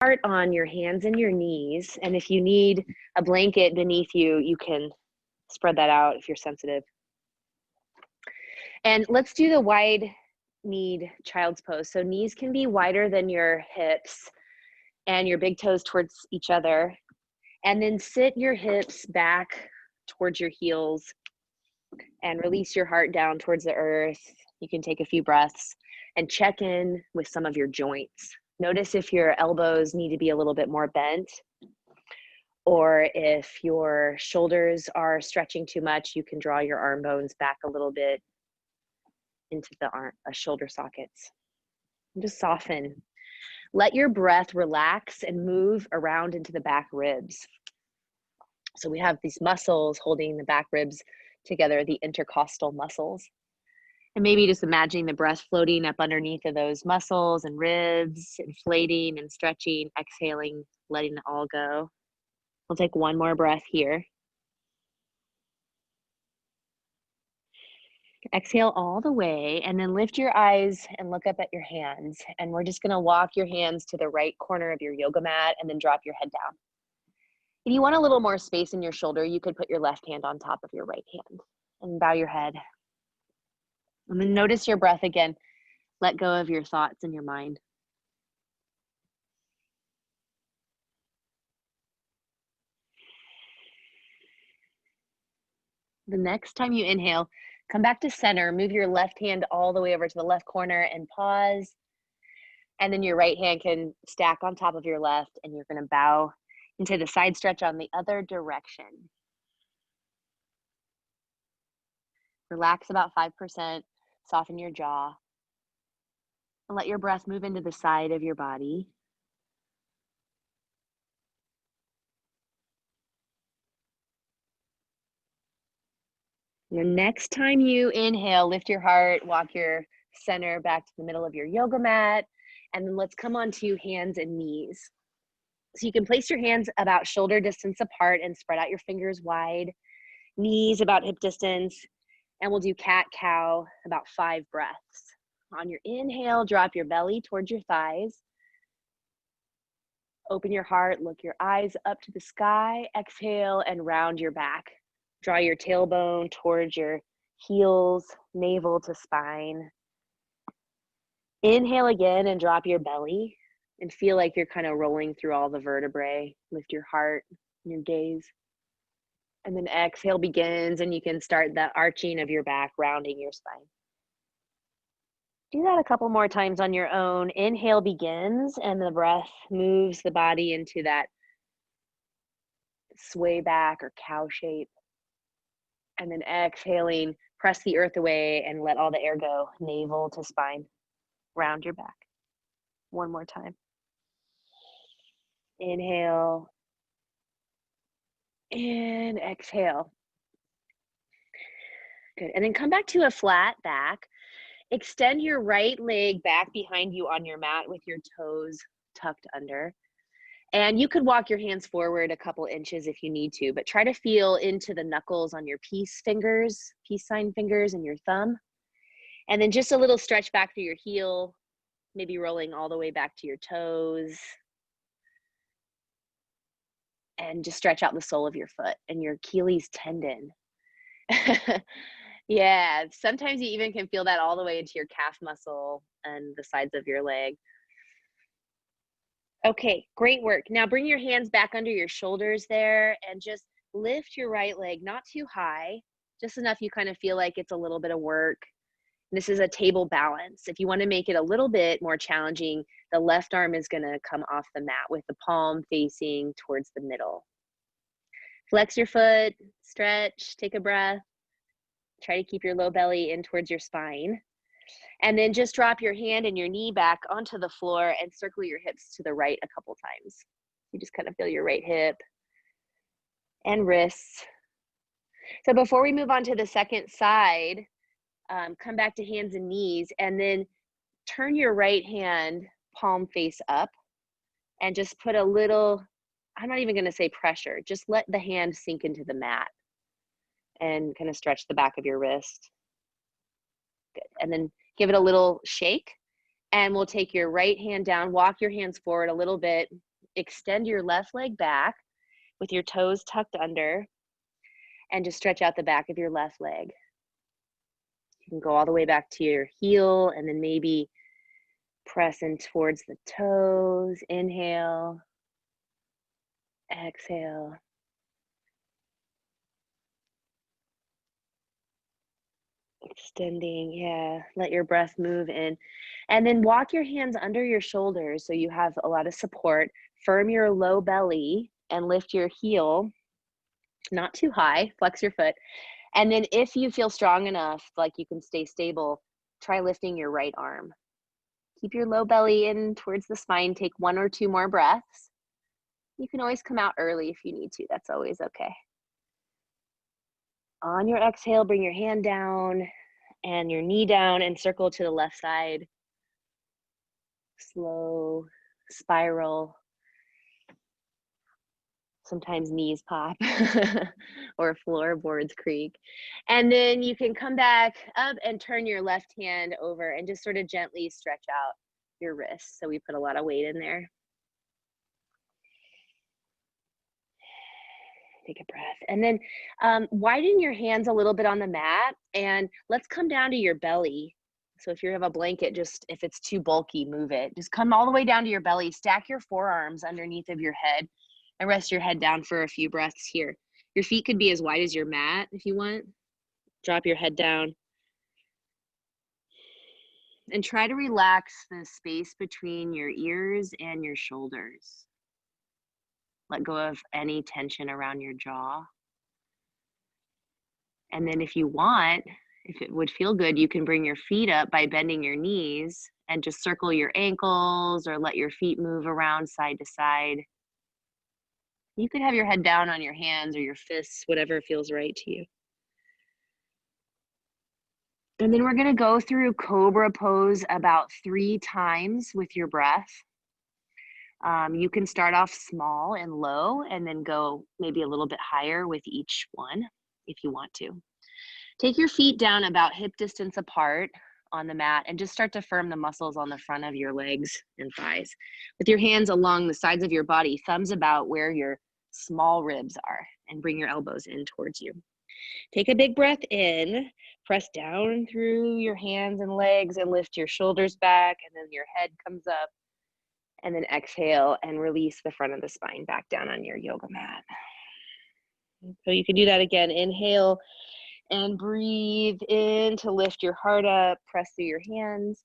heart on your hands and your knees. And if you need a blanket beneath you, you can spread that out if you're sensitive. And let's do the wide-kneed child's pose. So knees can be wider than your hips and your big toes towards each other. And then sit your hips back towards your heels and release your heart down towards the earth. You can take a few breaths and check in with some of your joints. Notice if your elbows need to be a little bit more bent, or if your shoulders are stretching too much, you can draw your arm bones back a little bit into the shoulder sockets. And just soften. Let your breath relax and move around into the back ribs. So we have these muscles holding the back ribs together, the intercostal muscles. And maybe just imagining the breath floating up underneath of those muscles and ribs, inflating and stretching, exhaling, letting it all go. We'll take one more breath here. Exhale all the way, and then lift your eyes and look up at your hands. And we're just gonna walk your hands to the right corner of your yoga mat and then drop your head down. If you want a little more space in your shoulder, you could put your left hand on top of your right hand and bow your head. And then notice your breath again. Let go of your thoughts and your mind. The next time you inhale, come back to center, move your left hand all the way over to the left corner and pause. And then your right hand can stack on top of your left, and you're gonna bow into the side stretch on the other direction. Relax about 5%, soften your jaw, and let your breath move into the side of your body. Your next time you inhale, lift your heart, walk your center back to the middle of your yoga mat, and then let's come on to hands and knees. So you can place your hands about shoulder distance apart and spread out your fingers wide, knees about hip distance, and we'll do cat-cow about 5 breaths. On your inhale, drop your belly towards your thighs. Open your heart, look your eyes up to the sky, exhale and round your back. Draw your tailbone towards your heels, navel to spine. Inhale again and drop your belly and feel like you're kind of rolling through all the vertebrae. Lift your heart and your gaze. And then exhale begins, and you can start the arching of your back, rounding your spine. Do that a couple more times on your own. Inhale begins, and the breath moves the body into that sway back or cow shape. And then exhaling, press the earth away and let all the air go, navel to spine. Round your back. One more time. Inhale. And exhale. Good. And then come back to a flat back. Extend your right leg back behind you on your mat with your toes tucked under. And you could walk your hands forward a couple inches if you need to, but try to feel into the knuckles on your peace sign fingers and your thumb. And then just a little stretch back through your heel, maybe rolling all the way back to your toes. And just stretch out the sole of your foot and your Achilles tendon. Yeah, sometimes you even can feel that all the way into your calf muscle and the sides of your leg. Okay, great work. Now bring your hands back under your shoulders there and just lift your right leg, not too high, just enough you kind of feel like it's a little bit of work. This is a table balance. If you want to make it a little bit more challenging, the left arm is going to come off the mat with the palm facing towards the middle. Flex your foot, stretch, take a breath. Try to keep your low belly in towards your spine. And then just drop your hand and your knee back onto the floor and circle your hips to the right a couple times. You just kind of feel your right hip and wrists. So before we move on to the second side, come back to hands and knees, and then turn your right hand palm face up and just put a little, I'm not even going to say pressure, just let the hand sink into the mat and kind of stretch the back of your wrist. Good. And then give it a little shake, and we'll take your right hand down, walk your hands forward a little bit, extend your left leg back with your toes tucked under and just stretch out the back of your left leg. You can go all the way back to your heel and then maybe press in towards the toes. Inhale, exhale. Extending, yeah. Let your breath move in. And then walk your hands under your shoulders so you have a lot of support. Firm your low belly and lift your heel, not too high, flex your foot. And then if you feel strong enough, like you can stay stable, try lifting your right arm. Keep your low belly in towards the spine. Take 1 or 2 more breaths. You can always come out early if you need to. That's always okay. On your exhale, bring your hand down and your knee down and circle to the left side. Slow spiral. Sometimes knees pop or floorboards creak. And then you can come back up and turn your left hand over and just sort of gently stretch out your wrists. So we put a lot of weight in there. Take a breath. And then widen your hands a little bit on the mat and let's come down to your belly. So if you have a blanket, just if it's too bulky, move it. Just come all the way down to your belly. Stack your forearms underneath of your head and rest your head down for a few breaths here. Your feet could be as wide as your mat if you want. Drop your head down. And try to relax the space between your ears and your shoulders. Let go of any tension around your jaw. And then if you want, if it would feel good, you can bring your feet up by bending your knees and just circle your ankles or let your feet move around side to side. You could have your head down on your hands or your fists, whatever feels right to you. And then we're going to go through Cobra Pose about 3 times with your breath. You can start off small and low and then go maybe a little bit higher with each one if you want to. Take your feet down about hip distance apart on the mat and just start to firm the muscles on the front of your legs and thighs. With your hands along the sides of your body, thumbs about where your small ribs are, and bring your elbows in towards you. Take a big breath in, press down through your hands and legs and lift your shoulders back, and then your head comes up. And then exhale and release the front of the spine back down on your yoga mat. So you can do that again. Inhale and breathe in to lift your heart up, press through your hands.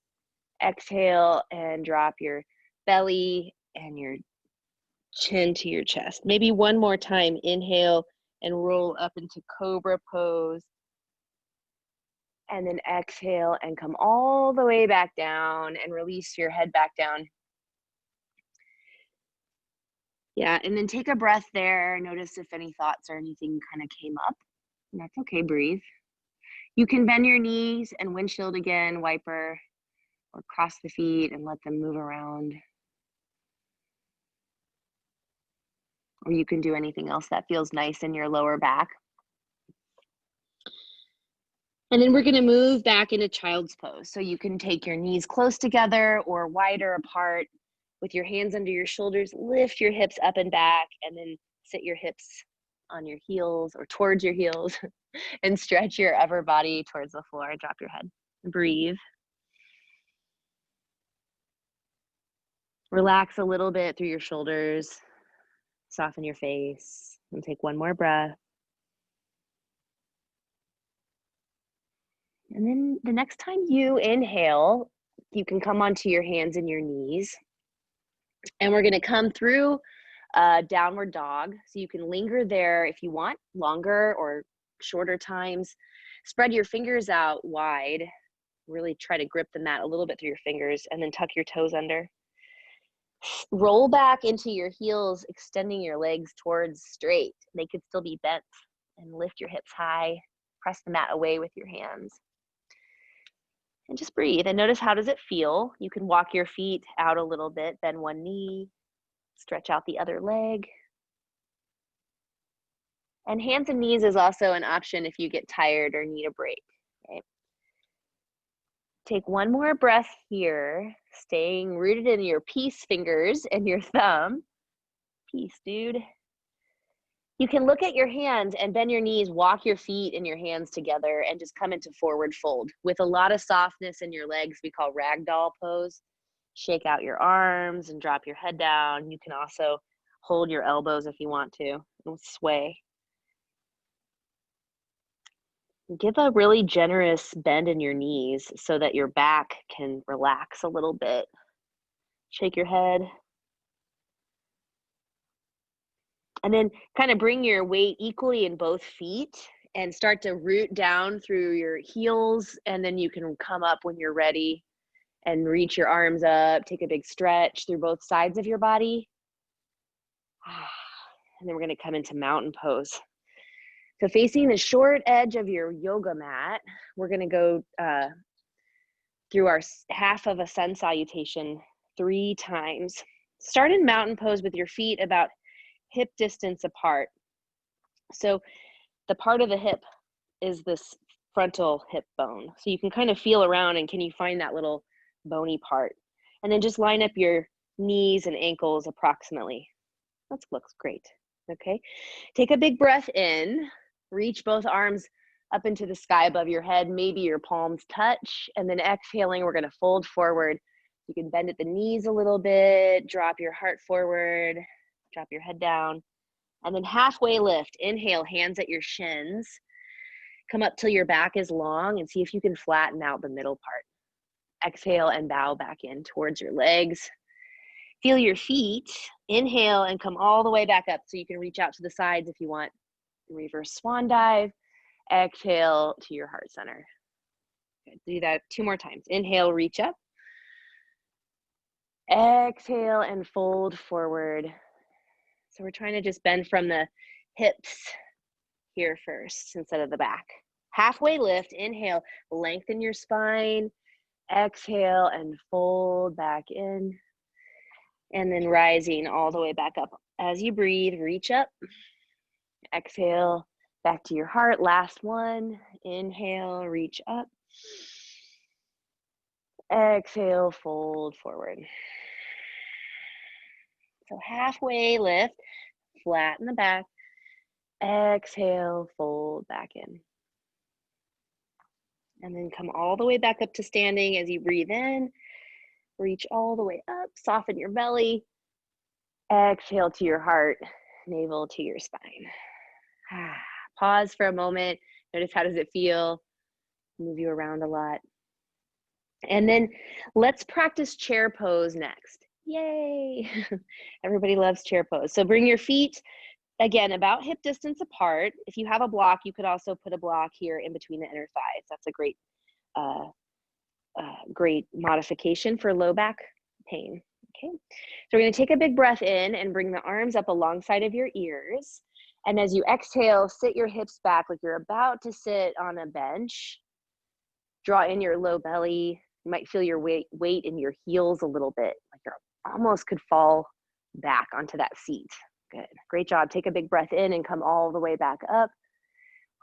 Exhale and drop your belly and your chin to your chest. Maybe one more time. Inhale and roll up into Cobra Pose. And then exhale and come all the way back down and release your head back down. Yeah, and then take a breath there. Notice if any thoughts or anything kind of came up. And that's okay, breathe. You can bend your knees and windshield again, wiper, or cross the feet and let them move around. Or you can do anything else that feels nice in your lower back. And then we're going to move back into child's pose. So you can take your knees close together or wider apart. With your hands under your shoulders, lift your hips up and back, and then sit your hips on your heels or towards your heels and stretch your upper body towards the floor. Drop your head. Breathe. Relax a little bit through your shoulders. Soften your face and take one more breath. And then the next time you inhale, you can come onto your hands and your knees. And we're going to come through downward dog. So you can linger there if you want, longer or shorter times. Spread your fingers out wide. Really try to grip the mat a little bit through your fingers and then tuck your toes under. Roll back into your heels, extending your legs towards straight. They could still be bent, and lift your hips high. Press the mat away with your hands. And just breathe and notice, how does it feel? You can walk your feet out a little bit, bend one knee, stretch out the other leg. And hands and knees is also an option if you get tired or need a break. Okay? Take one more breath here, staying rooted in your peace fingers and your thumb. Peace, dude. You can look at your hands and bend your knees, walk your feet and your hands together, and just come into forward fold with a lot of softness in your legs. We call ragdoll pose. Shake out your arms and drop your head down. You can also hold your elbows if you want to and sway. Give a really generous bend in your knees so that your back can relax a little bit. Shake your head. And then kind of bring your weight equally in both feet and start to root down through your heels. And then you can come up when you're ready and reach your arms up. Take a big stretch through both sides of your body. And then we're going to come into mountain pose. So facing the short edge of your yoga mat, we're going to go through our half of a sun salutation 3 times. Start in mountain pose with your feet about hip distance apart. So the part of the hip is this frontal hip bone. So you can kind of feel around and can you find that little bony part? And then just line up your knees and ankles approximately. That looks great. Okay. Take a big breath in, reach both arms up into the sky above your head. Maybe your palms touch, and then exhaling, we're going to fold forward. You can bend at the knees a little bit, drop your heart forward, drop your head down, and then halfway lift. Inhale, hands at your shins. Come up till your back is long and see if you can flatten out the middle part. Exhale and bow back in towards your legs. Feel your feet. Inhale and come all the way back up so you can reach out to the sides if you want. Reverse swan dive. Exhale to your heart center. Good. Do that 2 more times. Inhale, reach up. Exhale and fold forward. So we're trying to just bend from the hips here first instead of the back. Halfway lift. Inhale, lengthen your spine. Exhale and fold back in. And then rising all the way back up. As you breathe, reach up. Exhale, back to your heart. Last one. Inhale, reach up. Exhale, fold forward. So halfway lift, flatten the back. Exhale, fold back in. And then come all the way back up to standing as you breathe in. Reach all the way up, soften your belly. Exhale to your heart, navel to your spine. Pause for a moment. Notice how does it feel? Move you around a lot. And then let's practice chair pose next. Yay! Everybody loves chair pose. So bring your feet, again, about hip distance apart. If you have a block, you could also put a block here in between the inner thighs. That's a great great modification for low back pain. Okay, so we're going to take a big breath in and bring the arms up alongside of your ears. And as you exhale, sit your hips back like you're about to sit on a bench. Draw in your low belly. You might feel your weight in your heels a little bit, like you almost could fall back onto that seat. Good, great job. Take a big breath in and come all the way back up.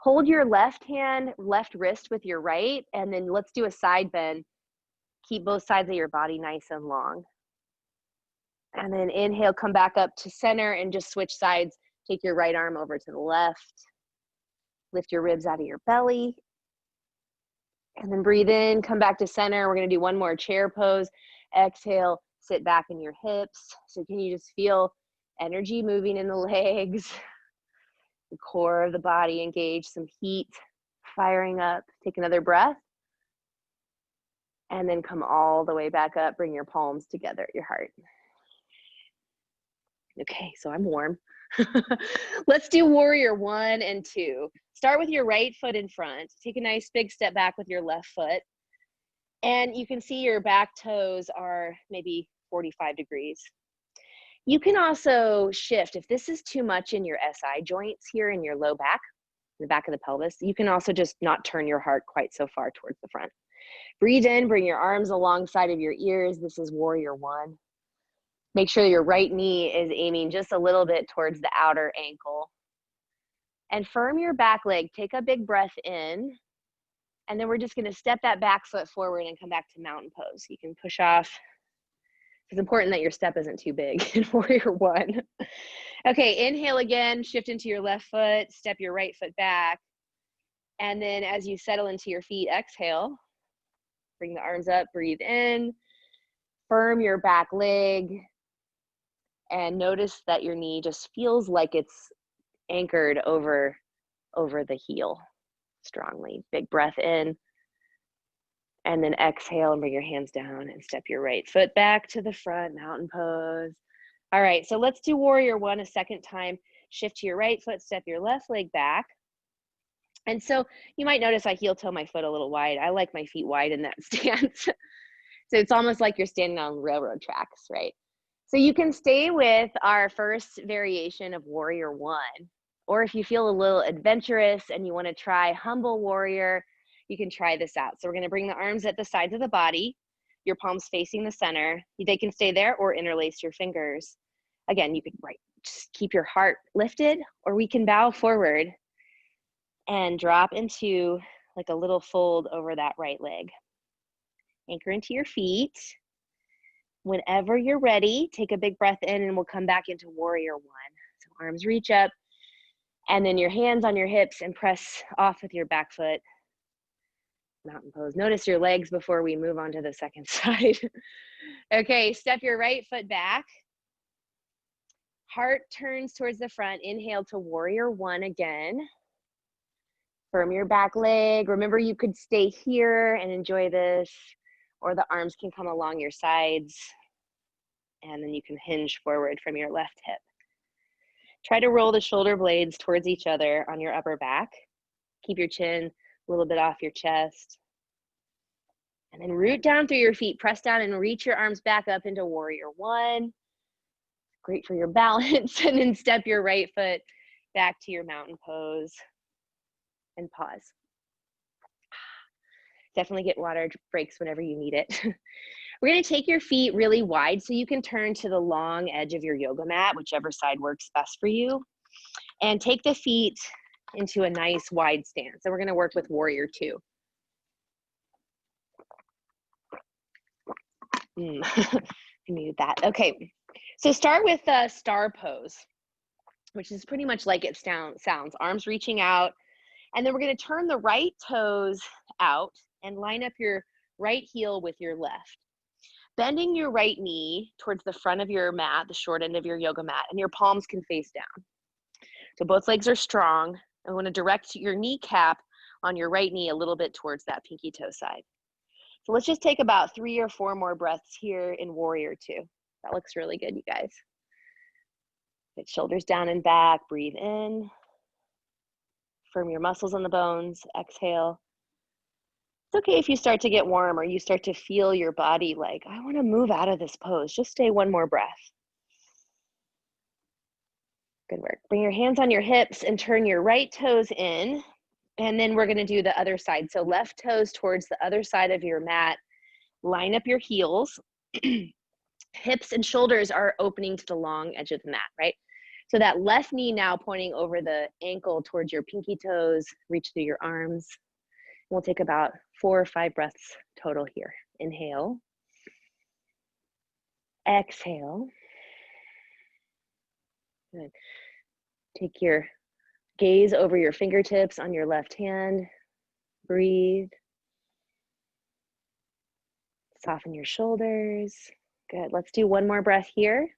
Hold your left hand, left wrist with your right, and then let's do a side bend. Keep both sides of your body nice and long. And then inhale, come back up to center and just switch sides. Take your right arm over to the left. Lift your ribs out of your belly. And then breathe in, come back to center. We're gonna do one more chair pose. Exhale, sit back in your hips. So can you just feel energy moving in the legs? The core of the body engaged, some heat firing up. Take another breath. And then come all the way back up. Bring your palms together at your heart. Okay, so I'm warm. Let's do warrior 1 and 2. Start with your right foot in front. Take a nice big step back with your left foot. And you can see your back toes are maybe 45 degrees. You can also shift. If this is too much in your SI joints here in your low back, the back of the pelvis, you can also just not turn your heart quite so far towards the front. Breathe in, bring your arms alongside of your ears. This is warrior 1. Make sure your right knee is aiming just a little bit towards the outer ankle. And firm your back leg. Take a big breath in. And then we're just going to step that back foot forward and come back to mountain pose. You can push off It's important that your step isn't too big in warrior one. Okay, inhale again, shift into your left foot, step your right foot back. And then as you settle into your feet, exhale. Bring the arms up, breathe in, firm your back leg, and notice that your knee just feels like it's anchored over the heel strongly. Big breath in, and then exhale and bring your hands down and step your right foot back to the front, mountain pose. All right, so let's do warrior one a second time. Shift to your right foot, step your left leg back. And so you might notice I heel toe my foot a little wide. I like my feet wide in that stance. So it's almost like you're standing on railroad tracks, right? So you can stay with our first variation of warrior one, or if you feel a little adventurous and you want to try humble warrior, you can try this out. So we're going to bring the arms at the sides of the body, your palms facing the center. They can stay there or interlace your fingers. Again, you can just keep your heart lifted, or we can bow forward and drop into like a little fold over that right leg. Anchor into your feet. Whenever you're ready, take a big breath in and we'll come back into warrior one. So arms reach up and then your hands on your hips and press off with your back foot. Mountain pose. Notice your legs before we move on to the second side. Okay, step your right foot back. Heart turns towards the front. Inhale to warrior one again. Firm your back leg. Remember, you could stay here and enjoy this, or the arms can come along your sides, and then you can hinge forward from your left hip. Try to roll the shoulder blades towards each other on your upper back. Keep your chin a little bit off your chest. And then root down through your feet. Press down and reach your arms back up into warrior one. Great for your balance. And then step your right foot back to your mountain pose. And pause. Definitely get water breaks whenever you need it. We're going to take your feet really wide so you can turn to the long edge of your yoga mat, whichever side works best for you. And take the feet into a nice wide stance. So we're going to work with warrior two. I needed that. Okay, so start with the star pose, which is pretty much like it sounds. Arms reaching out. And then we're going to turn the right toes out and line up your right heel with your left. Bending your right knee towards the front of your mat, the short end of your yoga mat, and your palms can face down. So both legs are strong. I want to direct your kneecap on your right knee a little bit towards that pinky toe side. So let's just take about 3 or 4 more breaths here in warrior two. That looks really good, you guys. Get shoulders down and back, breathe in. Firm your muscles on the bones, exhale. It's okay if you start to get warm or you start to feel your body like, I want to move out of this pose. Just stay 1 more breath. Good work. Bring your hands on your hips and turn your right toes in. And then we're going to do the other side. So left toes towards the other side of your mat. Line up your heels. Hips and shoulders are opening to the long edge of the mat, right? So that left knee now pointing over the ankle towards your pinky toes, reach through your arms. We'll take about 4 or 5 breaths total here. Inhale. Exhale. Good. Take your gaze over your fingertips on your left hand. Breathe. Soften your shoulders. Good. Let's do 1 more breath here.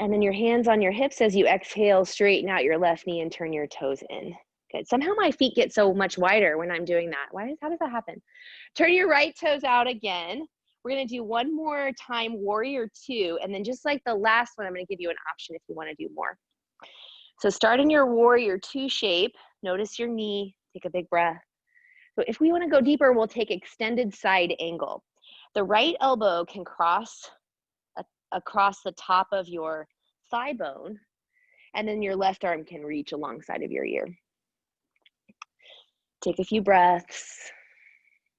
And then your hands on your hips as you exhale, straighten out your left knee and turn your toes in. Good. Somehow my feet get so much wider when I'm doing that. How does that happen? Turn your right toes out again. We're going to do 1 more time, warrior two. And then just like the last one, I'm going to give you an option if you want to do more. So start in your warrior two shape. Notice your knee. Take a big breath. So if we want to go deeper, we'll take extended side angle. The right elbow can cross across the top of your thigh bone, and then your left arm can reach alongside of your ear. Take a few breaths.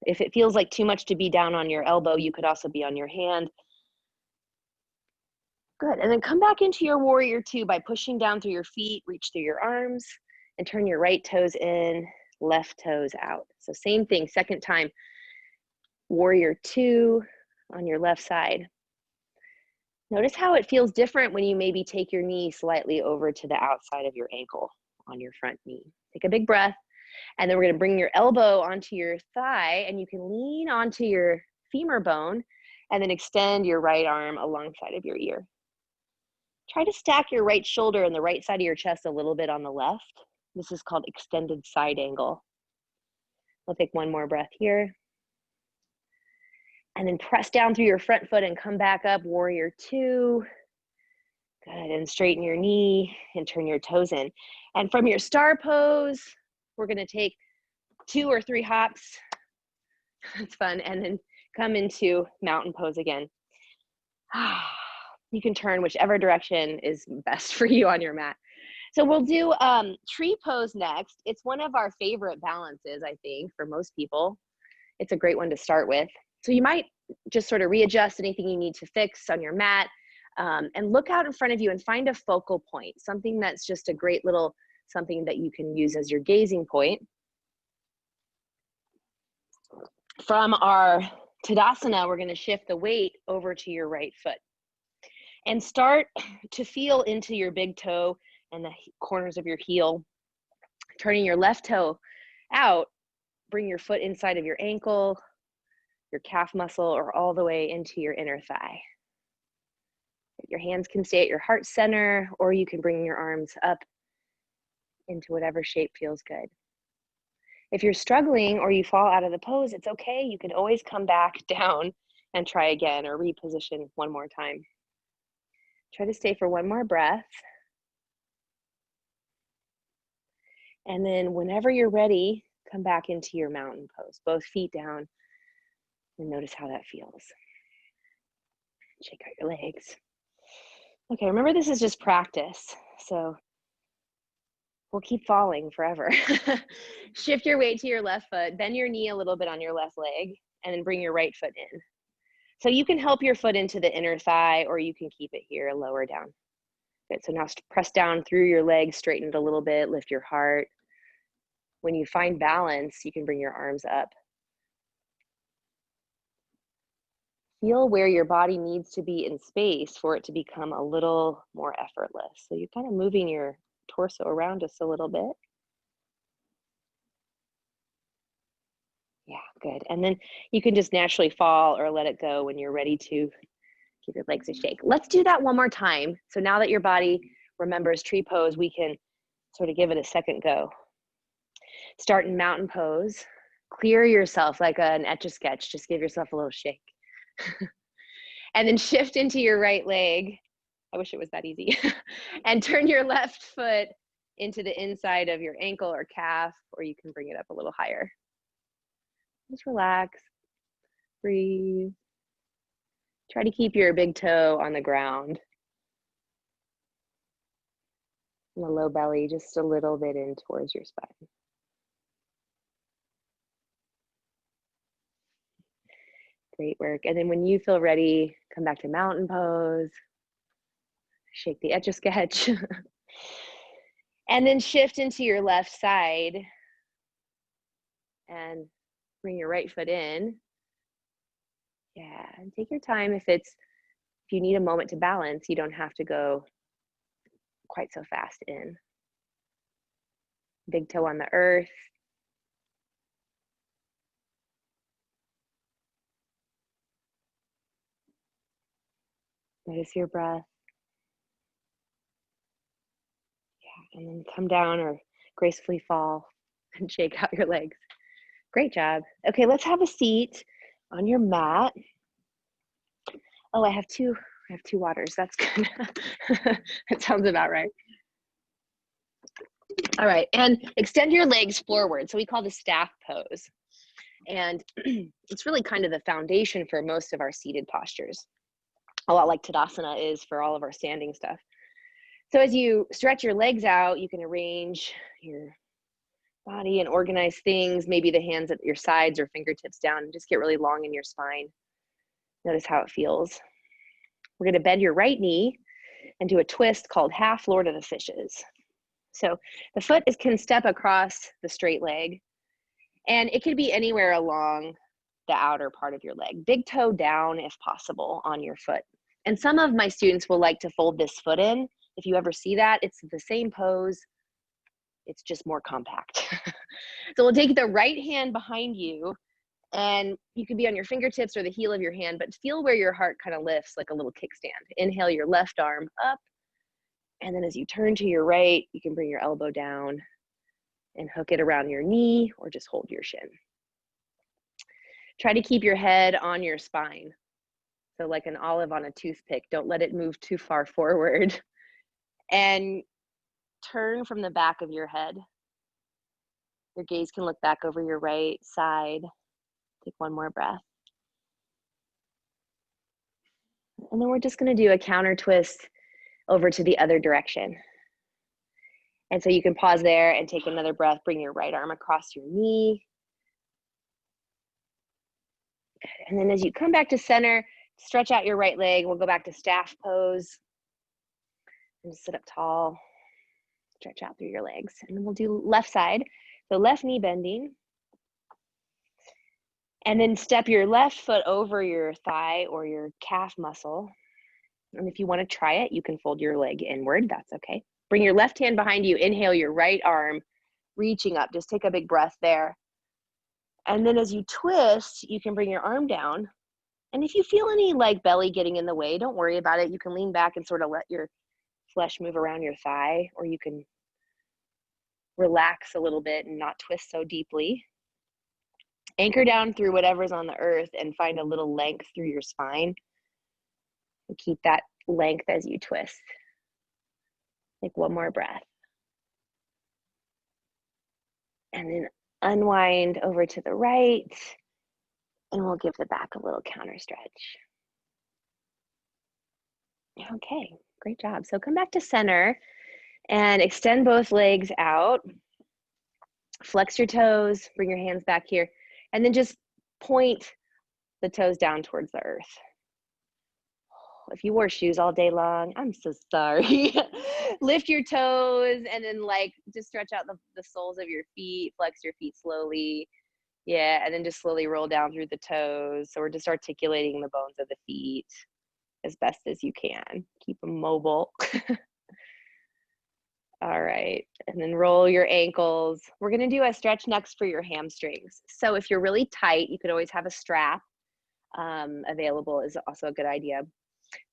If it feels like too much to be down on your elbow, you could also be on your hand. Good, and then come back into your warrior two by pushing down through your feet, reach through your arms, and turn your right toes in, left toes out. So same thing, second time, warrior two. on your left side. Notice how it feels different when you maybe take your knee slightly over to the outside of your ankle on your front knee. Take a big breath, and then we're gonna bring your elbow onto your thigh, and you can lean onto your femur bone, and then extend your right arm alongside of your ear. Try to stack your right shoulder and the right side of your chest a little bit on the left. This is called extended side angle. We'll take one more breath here. And then press down through your front foot and come back up, warrior two. Good, and straighten your knee and turn your toes in. And from your star pose, we're gonna take 2 or 3 hops. That's fun. And then come into mountain pose again. You can turn whichever direction is best for you on your mat. So we'll do tree pose next. It's one of our favorite balances, I think, for most people. It's a great one to start with. So you might just sort of readjust anything you need to fix on your mat, and look out in front of you and find a focal point, something that's just a great little something that you can use as your gazing point. From our Tadasana, we're going to shift the weight over to your right foot and start to feel into your big toe and the corners of your heel. Turning your left toe out, bring your foot inside of your ankle, your calf muscle, or all the way into your inner thigh. Your hands can stay at your heart center, or you can bring your arms up into whatever shape feels good. If you're struggling or you fall out of the pose, it's okay. You can always come back down and try again, or reposition one more time. Try to stay for one more breath. And then whenever you're ready, come back into your mountain pose, both feet down, and notice how that feels. Shake out your legs. Okay, remember this is just practice, so we'll keep falling forever. Shift your weight to your left foot, bend your knee a little bit on your left leg, and then bring your right foot in. So you can help your foot into the inner thigh, or you can keep it here, lower down. Good, so now press down through your legs, straighten it a little bit, lift your heart. When you find balance, you can bring your arms up. Feel where your body needs to be in space for it to become a little more effortless. So you're kind of moving your torso around just a little bit. Yeah, good. And then you can just naturally fall or let it go when you're ready to give your legs a shake. Let's do that one more time. So now that your body remembers tree pose, we can sort of give it a second go. Start in mountain pose. Clear yourself like an Etch-a-Sketch. Just give yourself a little shake. And then shift into your right leg. I wish it was that easy. And turn your left foot into the inside of your ankle or calf, or you can bring it up a little higher. Just relax, breathe. Try to keep your big toe on the ground. And the low belly just a little bit in towards your spine. Great work. And then when you feel ready, come back to mountain pose. Shake the Etch-a-Sketch. And then shift into your left side and bring your right foot in. Yeah, and take your time. If you need a moment to balance, you don't have to go quite so fast in. Big toe on the earth. Notice your breath. Yeah, and then come down or gracefully fall and shake out your legs. Great job. Okay, let's have a seat on your mat. Oh, I have two waters. That's good. That sounds about right. All right, and extend your legs forward. So we call this staff pose. And it's really kind of the foundation for most of our seated postures. A lot like Tadasana is for all of our standing stuff. So as you stretch your legs out, you can arrange your body and organize things, maybe the hands at your sides or fingertips down, and just get really long in your spine. Notice how it feels. We're going to bend your right knee and do a twist called half Lord of the Fishes. So the foot can step across the straight leg, and it could be anywhere along the outer part of your leg. Big toe down if possible on your foot. And some of my students will like to fold this foot in. If you ever see that, it's the same pose. It's just more compact. So we'll take the right hand behind you, and you can be on your fingertips or the heel of your hand, but feel where your heart kind of lifts like a little kickstand. Inhale your left arm up. And then as you turn to your right, you can bring your elbow down and hook it around your knee or just hold your shin. Try to keep your head on your spine. So like an olive on a toothpick, don't let it move too far forward. And turn from the back of your head. Your gaze can look back over your right side. Take one more breath. And then we're just going to do a counter twist over to the other direction. And so you can pause there and take another breath. Bring your right arm across your knee. Good. And then as you come back to center, stretch out your right leg. We'll go back to staff pose. And just sit up tall. Stretch out through your legs. And then we'll do left side. So left knee bending. And then step your left foot over your thigh or your calf muscle. And if you want to try it, you can fold your leg inward. That's okay. Bring your left hand behind you. Inhale your right arm, reaching up. Just take a big breath there. And then as you twist, you can bring your arm down. And if you feel any like belly getting in the way, don't worry about it. You can lean back and sort of let your flesh move around your thigh, or you can relax a little bit and not twist so deeply. Anchor down through whatever's on the earth and find a little length through your spine. And keep that length as you twist. Take one more breath. And then unwind over to the right. And we'll give the back a little counter stretch. Okay, great job. So come back to center and extend both legs out. Flex your toes, bring your hands back here, and then just point the toes down towards the earth. If you wore shoes all day long, I'm so sorry. Lift your toes and then like just stretch out the soles of your feet, flex your feet slowly. Yeah, and then just slowly roll down through the toes. So we're just articulating the bones of the feet as best as you can. Keep them mobile. All right, and then roll your ankles. We're gonna do a stretch next for your hamstrings. So if you're really tight, you could always have a strap available is also a good idea.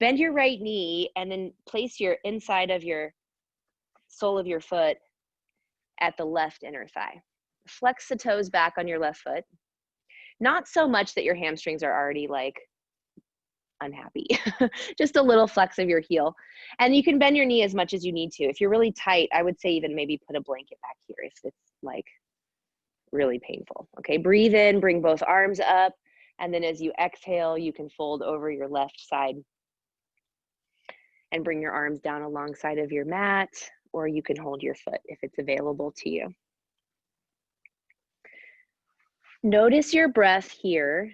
Bend your right knee and then place your inside of your sole of your foot at the left inner thigh. Flex the toes back on your left foot. Not so much that your hamstrings are already like unhappy. Just a little flex of your heel. And you can bend your knee as much as you need to. If you're really tight, I would say even maybe put a blanket back here if it's like really painful. Okay, breathe in, bring both arms up. And then as you exhale, you can fold over your left side and bring your arms down alongside of your mat, or you can hold your foot if it's available to you. Notice your breath here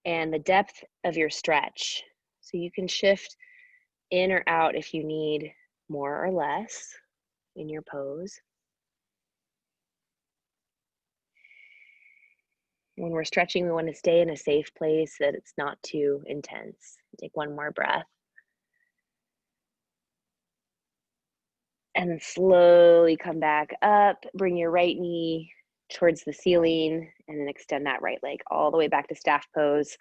and the depth of your stretch. So you can shift in or out if you need more or less in your pose. When we're stretching, we want to stay in a safe place that it's not too intense. Take one more breath. And then slowly come back up. Bring your right knee towards the ceiling and then extend that right leg all the way back to staff pose.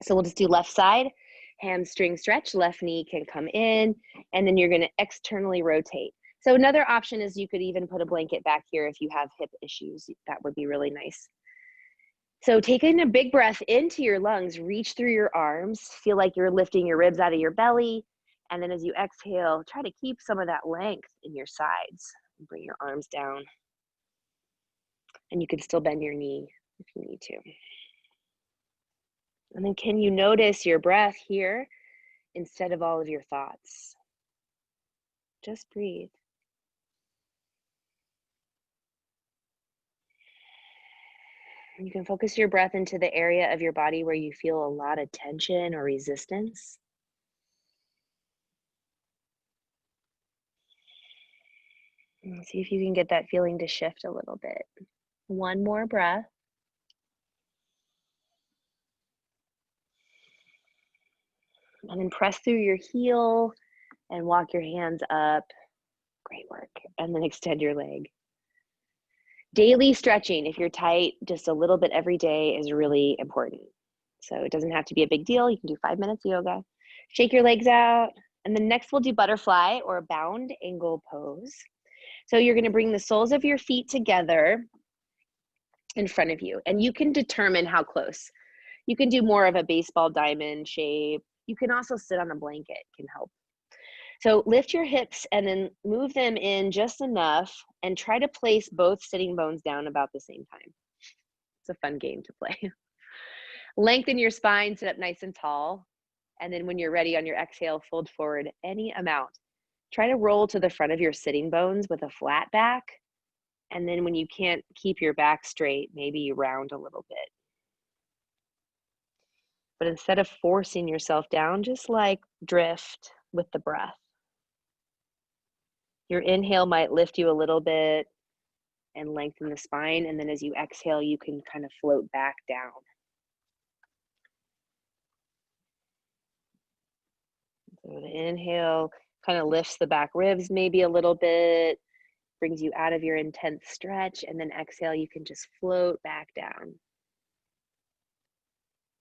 So we'll just do left side, hamstring stretch, left knee can come in, and then you're going to externally rotate. So another option is you could even put a blanket back here if you have hip issues. That would be really nice. So taking a big breath into your lungs, reach through your arms, feel like you're lifting your ribs out of your belly. And then as you exhale, try to keep some of that length in your sides. Bring your arms down. And you can still bend your knee if you need to. And then can you notice your breath here instead of all of your thoughts? Just breathe. And you can focus your breath into the area of your body where you feel a lot of tension or resistance. And see if you can get that feeling to shift a little bit. One more breath. And then press through your heel and walk your hands up. Great work. And then extend your leg. Daily stretching, if you're tight, just a little bit every day is really important. So it doesn't have to be a big deal. You can do 5 minutes of yoga. Shake your legs out. And then next we'll do butterfly or bound angle pose. So you're going to bring the soles of your feet together in front of you. And you can determine how close. You can do more of a baseball diamond shape. You can also sit on a blanket, can help. So lift your hips and then move them in just enough and try to place both sitting bones down about the same time. It's a fun game to play. Lengthen your spine, sit up nice and tall. And then when you're ready on your exhale, fold forward any amount. Try to roll to the front of your sitting bones with a flat back. And then when you can't keep your back straight, maybe you round a little bit. But instead of forcing yourself down, just like drift with the breath. Your inhale might lift you a little bit and lengthen the spine. And then as you exhale, you can kind of float back down. So the inhale kind of lifts the back ribs maybe a little bit, brings you out of your intense stretch. And then exhale, you can just float back down.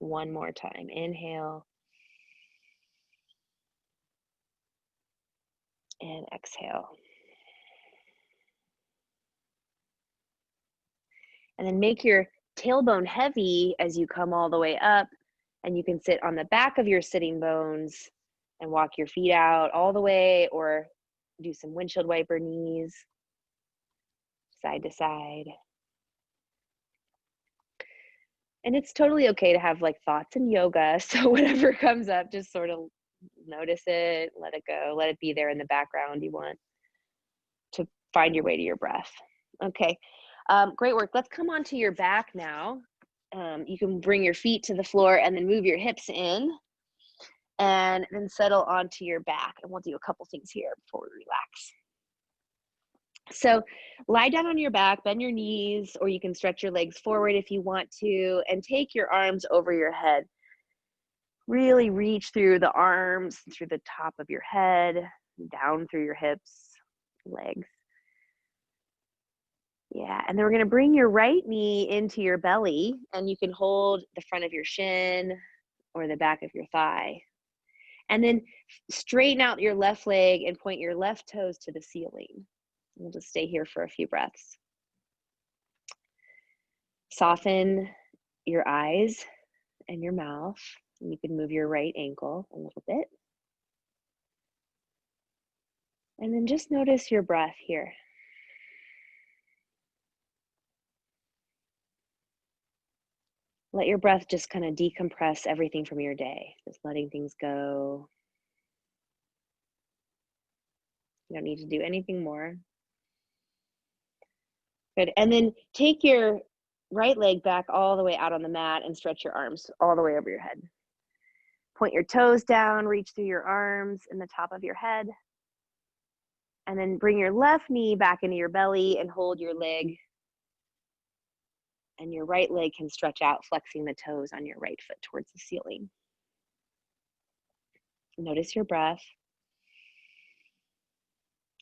One more time. Inhale. And exhale. And then make your tailbone heavy as you come all the way up, and you can sit on the back of your sitting bones and walk your feet out all the way, or do some windshield wiper knees, side to side. And it's totally okay to have like thoughts in yoga. So whatever comes up, just sort of notice it, let it go, let it be there in the background. You want to find your way to your breath. Okay, great work. Let's come onto your back now. You can bring your feet to the floor and then move your hips in and then settle onto your back. And we'll do a couple things here before we relax. So lie down on your back, bend your knees, or you can stretch your legs forward if you want to, and take your arms over your head. Really reach through the arms, through the top of your head, down through your hips, legs. Yeah, and then we're going to bring your right knee into your belly, and you can hold the front of your shin or the back of your thigh. And then straighten out your left leg and point your left toes to the ceiling. We'll just stay here for a few breaths. Soften your eyes and your mouth. And you can move your right ankle a little bit. And then just notice your breath here. Let your breath just kind of decompress everything from your day, just letting things go. You don't need to do anything more. Good. And then take your right leg back all the way out on the mat and stretch your arms all the way over your head. Point your toes down, reach through your arms and the top of your head. And then bring your left knee back into your belly and hold your leg. And your right leg can stretch out, flexing the toes on your right foot towards the ceiling. Notice your breath.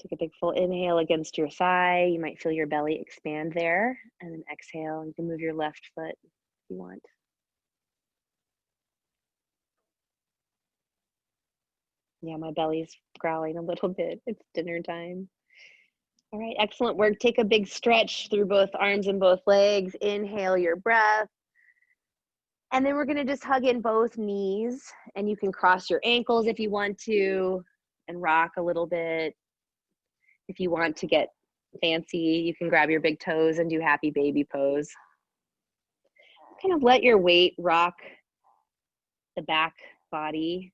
Take a big full inhale against your thigh. You might feel your belly expand there. And then exhale. You can move your left foot if you want. Yeah, my belly's growling a little bit. It's dinner time. All right, excellent work. Take a big stretch through both arms and both legs. Inhale your breath. And then we're going to just hug in both knees. And you can cross your ankles if you want to and rock a little bit. If you want to get fancy, you can grab your big toes and do happy baby pose. Kind of let your weight rock the back body,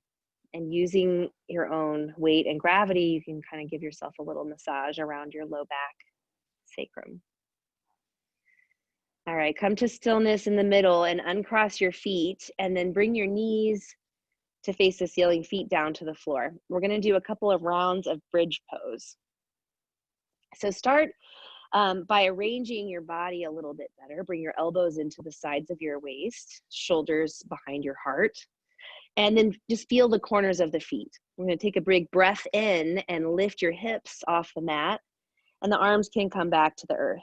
and using your own weight and gravity, you can kind of give yourself a little massage around your low back, sacrum. All right, come to stillness in the middle and uncross your feet, and then bring your knees to face the ceiling, feet down to the floor. We're going to do a couple of rounds of bridge pose. So start by arranging your body a little bit better. Bring your elbows into the sides of your waist, shoulders behind your heart. And then just feel the corners of the feet. We're going to take a big breath in and lift your hips off the mat, and the arms can come back to the earth,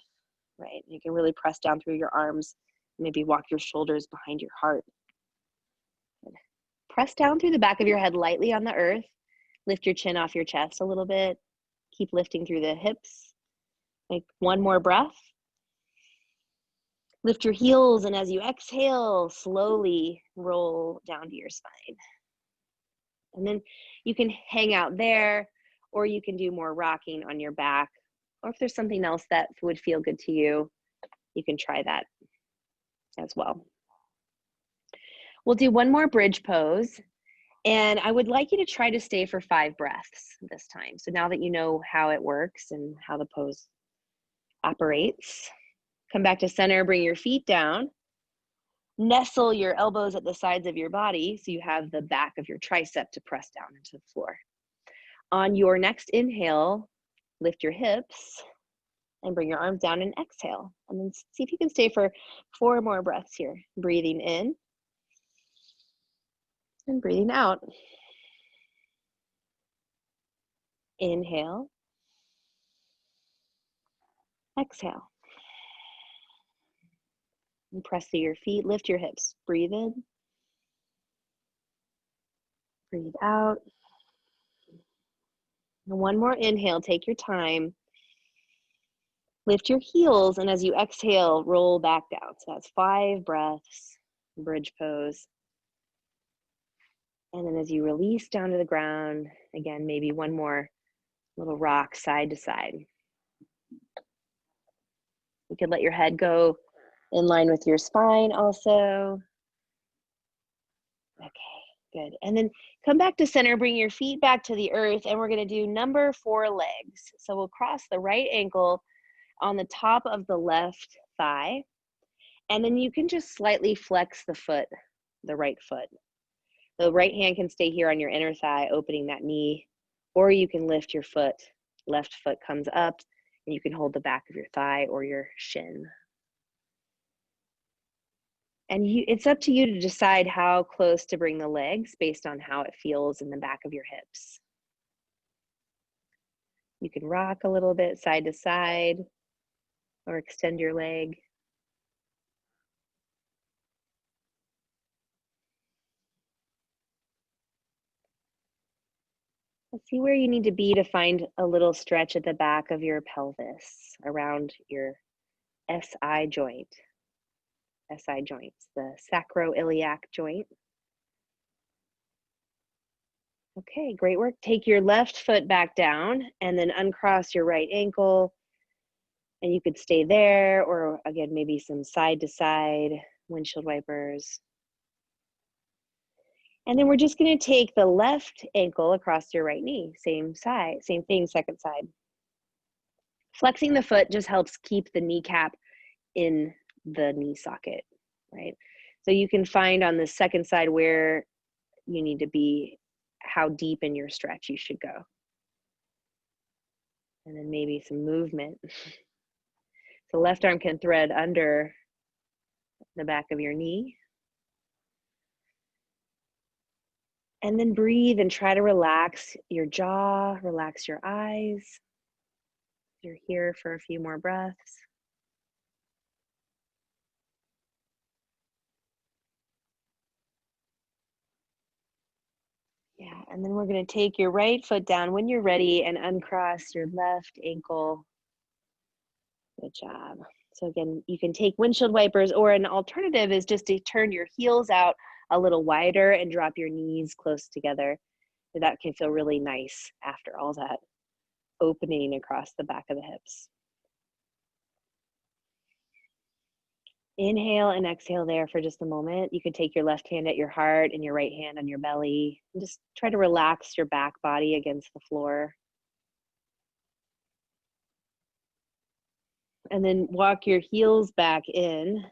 right? You can really press down through your arms, maybe walk your shoulders behind your heart. Good. Press down through the back of your head lightly on the earth. Lift your chin off your chest a little bit. Keep lifting through the hips. Make one more breath. Lift your heels, and as you exhale, slowly roll down to your spine. And then you can hang out there, or you can do more rocking on your back, or if there's something else that would feel good to you, you can try that as well. We'll do one more bridge pose, and I would like you to try to stay for 5 breaths this time. So now that you know how it works and how the pose operates, come back to center, bring your feet down, nestle your elbows at the sides of your body so you have the back of your tricep to press down into the floor. On your next inhale, lift your hips and bring your arms down and exhale. And then see if you can stay for 4 more breaths here. Breathing in and breathing out. Inhale. Exhale. And press through your feet, lift your hips. Breathe in. Breathe out. And one more inhale, take your time. Lift your heels, and as you exhale, roll back down. So that's 5 breaths, bridge pose. And then as you release down to the ground, again, maybe one more little rock side to side. You could let your head go in line with your spine also. Okay, good. And then come back to center, bring your feet back to the earth, and we're gonna do number 4 legs. So we'll cross the right ankle on the top of the left thigh, and then you can just slightly flex the foot, the right foot. The right hand can stay here on your inner thigh, opening that knee, or you can lift your foot. Left foot comes up, and you can hold the back of your thigh or your shin. And it's up to you to decide how close to bring the legs based on how it feels in the back of your hips. You can rock a little bit side to side or extend your leg. Let's see where you need to be to find a little stretch at the back of your pelvis around your SI joint. SI joints, the sacroiliac joint. Okay, great work. Take your left foot back down and then uncross your right ankle. And you could stay there, or again, maybe some side to side windshield wipers. And then we're just gonna take the left ankle across your right knee, same side, same thing, second side. Flexing the foot just helps keep the kneecap in the knee socket, right? So you can find on the second side where you need to be, how deep in your stretch you should go. And then maybe some movement. So left arm can thread under the back of your knee. And then breathe and try to relax your jaw, relax your eyes. You're here for a few more breaths. Yeah, and then we're gonna take your right foot down when you're ready and uncross your left ankle. Good job. So again, you can take windshield wipers, or an alternative is just to turn your heels out a little wider and drop your knees close together. That can feel really nice after all that opening across the back of the hips. Inhale and exhale there for just a moment. You can take your left hand at your heart and your right hand on your belly. And just try to relax your back body against the floor. And then walk your heels back in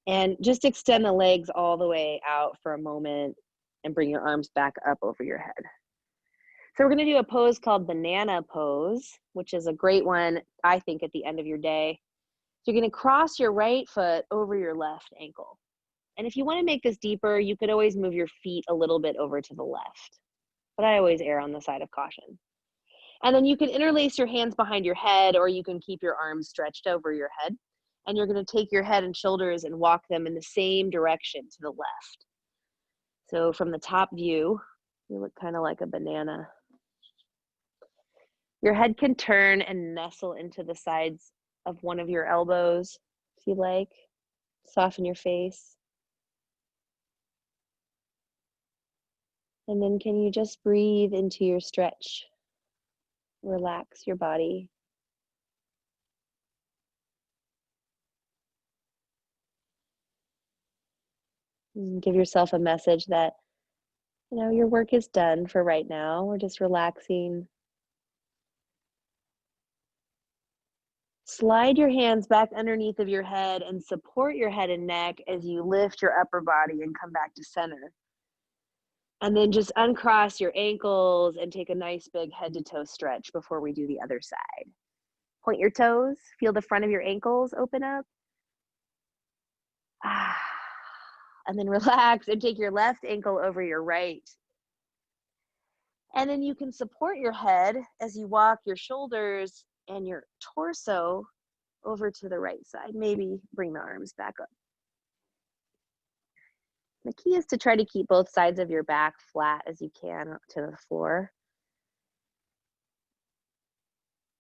and just extend the legs all the way out for a moment and bring your arms back up over your head. So we're gonna do a pose called banana pose, which is a great one, I think, at the end of your day. So you're gonna cross your right foot over your left ankle. And if you want to make this deeper, you could always move your feet a little bit over to the left, but I always err on the side of caution. And then you can interlace your hands behind your head, or you can keep your arms stretched over your head. And you're going to take your head and shoulders and walk them in the same direction to the left. So from the top view, you look kind of like a banana. Your head can turn and nestle into the sides of one of your elbows, if you like. Soften your face. And then can you just breathe into your stretch? Relax your body. And give yourself a message that, your work is done for right now. We're just relaxing. Slide your hands back underneath of your head and support your head and neck as you lift your upper body and come back to center. And then just uncross your ankles and take a nice big head to toe stretch before we do the other side. Point your toes, feel the front of your ankles open up. And then relax and take your left ankle over your right. And then you can support your head as you walk your shoulders and your torso over to the right side. Maybe bring the arms back up. The key is to try to keep both sides of your back flat as you can up to the floor.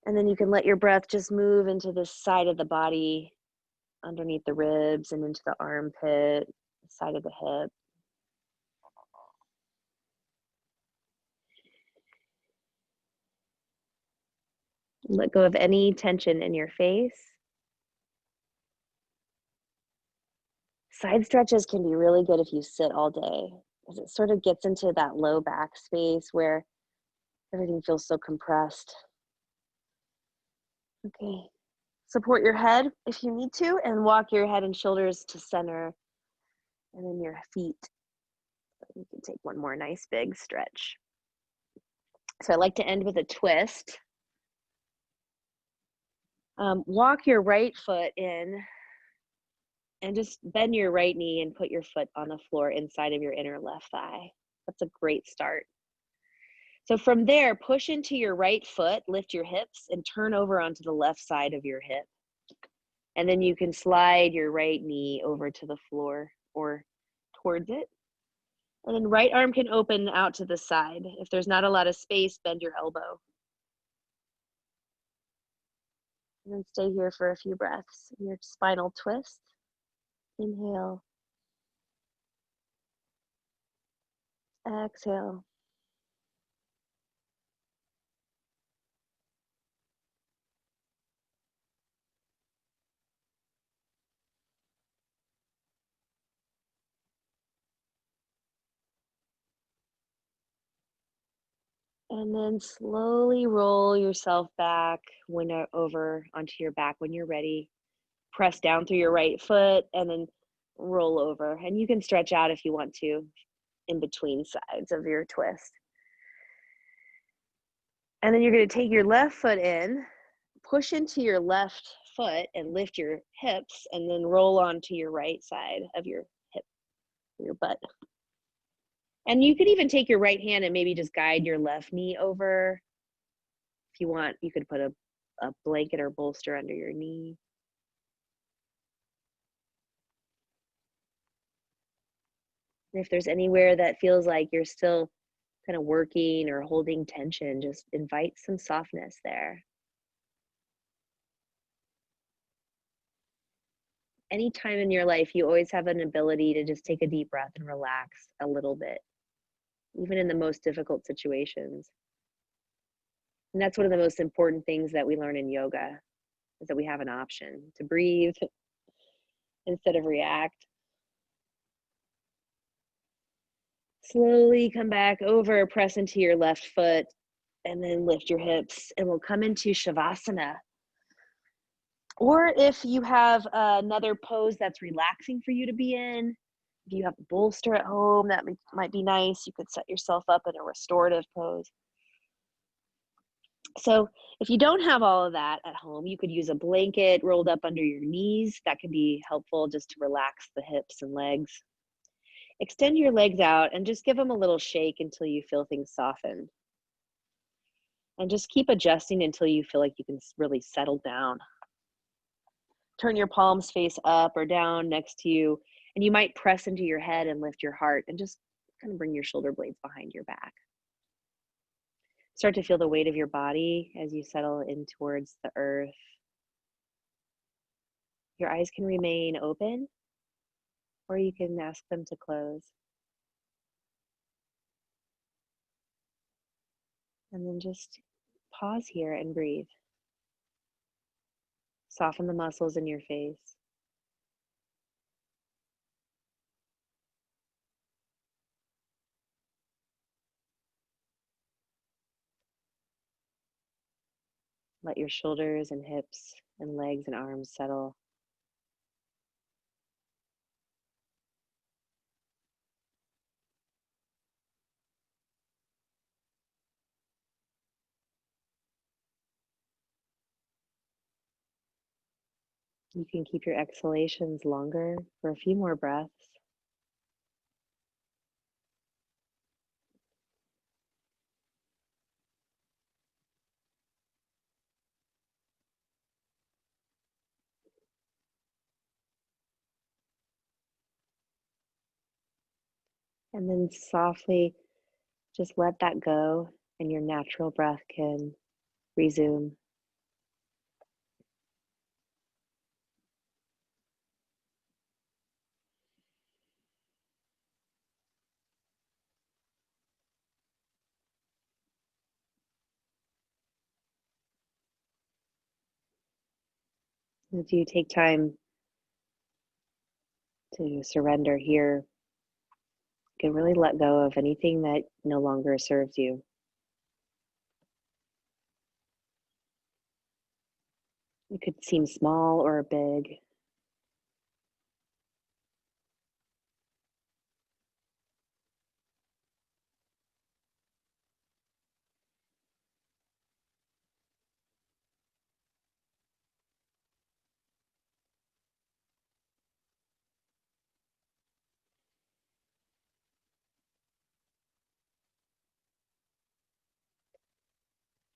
And then you can let your breath just move into this side of the body, underneath the ribs and into the armpit, side of the hip. Let go of any tension in your face. Side stretches can be really good if you sit all day, because it sort of gets into that low back space where everything feels so compressed. Okay, support your head if you need to, and walk your head and shoulders to center, and then your feet. You can take one more nice big stretch. So I like to end with a twist. Walk your right foot in and just bend your right knee and put your foot on the floor inside of your inner left thigh. That's a great start. So from there, push into your right foot, lift your hips, and turn over onto the left side of your hip. And then you can slide your right knee over to the floor or towards it. And then right arm can open out to the side. If there's not a lot of space, bend your elbow. And then stay here for a few breaths. Your spinal twist. Inhale. Exhale. And then slowly roll yourself back over onto your back when you're ready. Press down through your right foot and then roll over. And you can stretch out if you want to in between sides of your twist. And then you're going to take your left foot in, push into your left foot and lift your hips, and then roll onto your right side of your hip, your butt. And you could even take your right hand and maybe just guide your left knee over. If you want, you could put a blanket or bolster under your knee. And if there's anywhere that feels like you're still kind of working or holding tension, just invite some softness there. Anytime in your life, you always have an ability to just take a deep breath and relax a little bit, even in the most difficult situations. And that's one of the most important things that we learn in yoga, is that we have an option to breathe instead of react. Slowly come back over, press into your left foot, and then lift your hips, and we'll come into Shavasana. Or if you have another pose that's relaxing for you to be in, if you have a bolster at home, that might be nice. You could set yourself up in a restorative pose. So if you don't have all of that at home, you could use a blanket rolled up under your knees. That can be helpful just to relax the hips and legs. Extend your legs out and just give them a little shake until you feel things soften. And just keep adjusting until you feel like you can really settle down. Turn your palms face up or down next to you, and you might press into your head and lift your heart and just kind of bring your shoulder blades behind your back. Start to feel the weight of your body as you settle in towards the earth. Your eyes can remain open, or you can ask them to close. And then just pause here and breathe. Soften the muscles in your face. Let your shoulders and hips and legs and arms settle. You can keep your exhalations longer for a few more breaths. And then softly just let that go, and your natural breath can resume. As you take time to surrender here, you can really let go of anything that no longer serves you. It could seem small or big.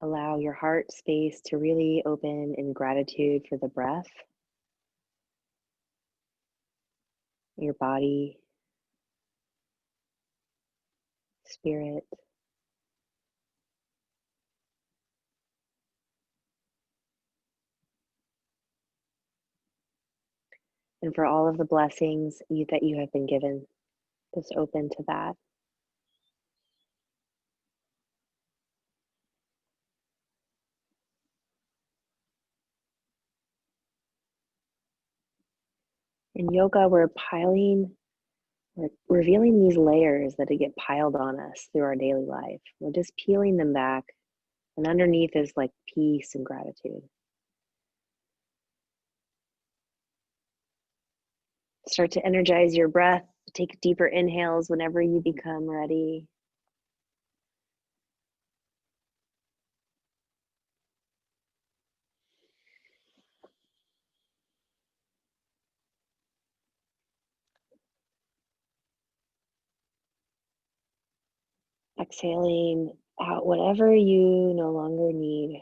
Allow your heart space to really open in gratitude for the breath, your body, spirit, and for all of the blessings that you have been given. Just open to that. In yoga, we're revealing these layers that get piled on us through our daily life. We're just peeling them back, and underneath is like peace and gratitude. Start to energize your breath. Take deeper inhales whenever you become ready. Exhaling out whatever you no longer need.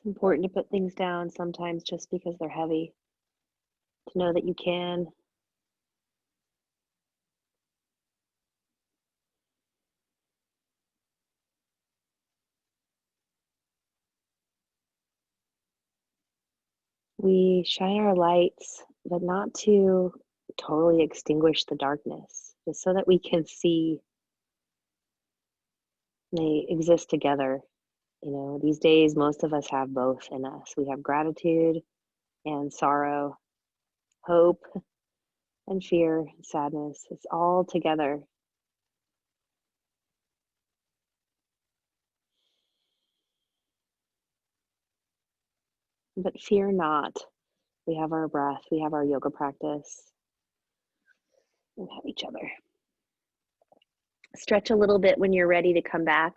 It's important to put things down sometimes just because they're heavy, to know that you can. We shine our lights, but not to totally extinguish the darkness, just so that we can see they exist together. You know, these days, most of us have both in us. We have gratitude and sorrow, hope and fear, and sadness. It's all together. But fear not. We have our breath, we have our yoga practice, we have each other. Stretch a little bit when you're ready to come back.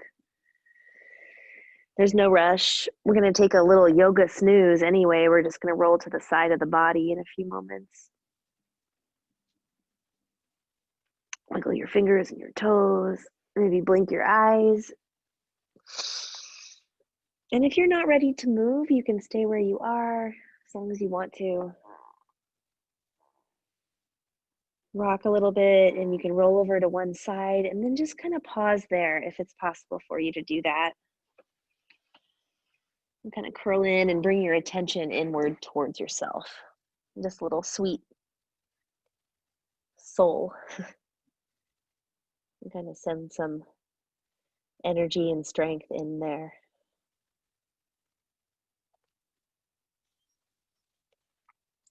There's no rush. We're going to take a little yoga snooze anyway. We're just going to roll to the side of the body in a few moments. Wiggle your fingers and your toes. Maybe blink your eyes. And if you're not ready to move, you can stay where you are as long as you want to. Rock a little bit, and you can roll over to one side and then just kind of pause there if it's possible for you to do that. And kind of curl in and bring your attention inward towards yourself. This little sweet soul. And kind of send some energy and strength in there.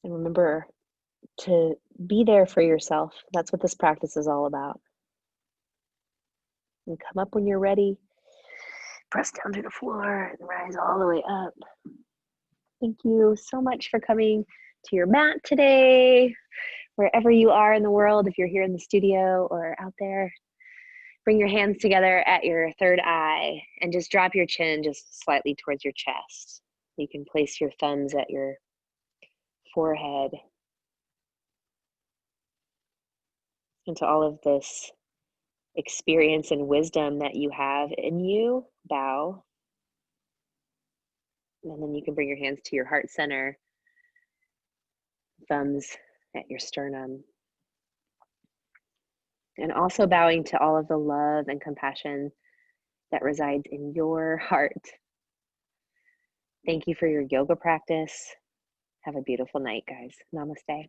And remember to be there for yourself. That's what this practice is all about. And come up when you're ready. Press down to the floor and rise all the way up. Thank you so much for coming to your mat today. Wherever you are in the world, if you're here in the studio or out there, bring your hands together at your third eye and just drop your chin just slightly towards your chest. You can place your thumbs at your forehead. And to all of this experience and wisdom that you have in you, bow. And then you can bring your hands to your heart center, thumbs at your sternum. And also bowing to all of the love and compassion that resides in your heart. Thank you for your yoga practice. Have a beautiful night, guys. Namaste.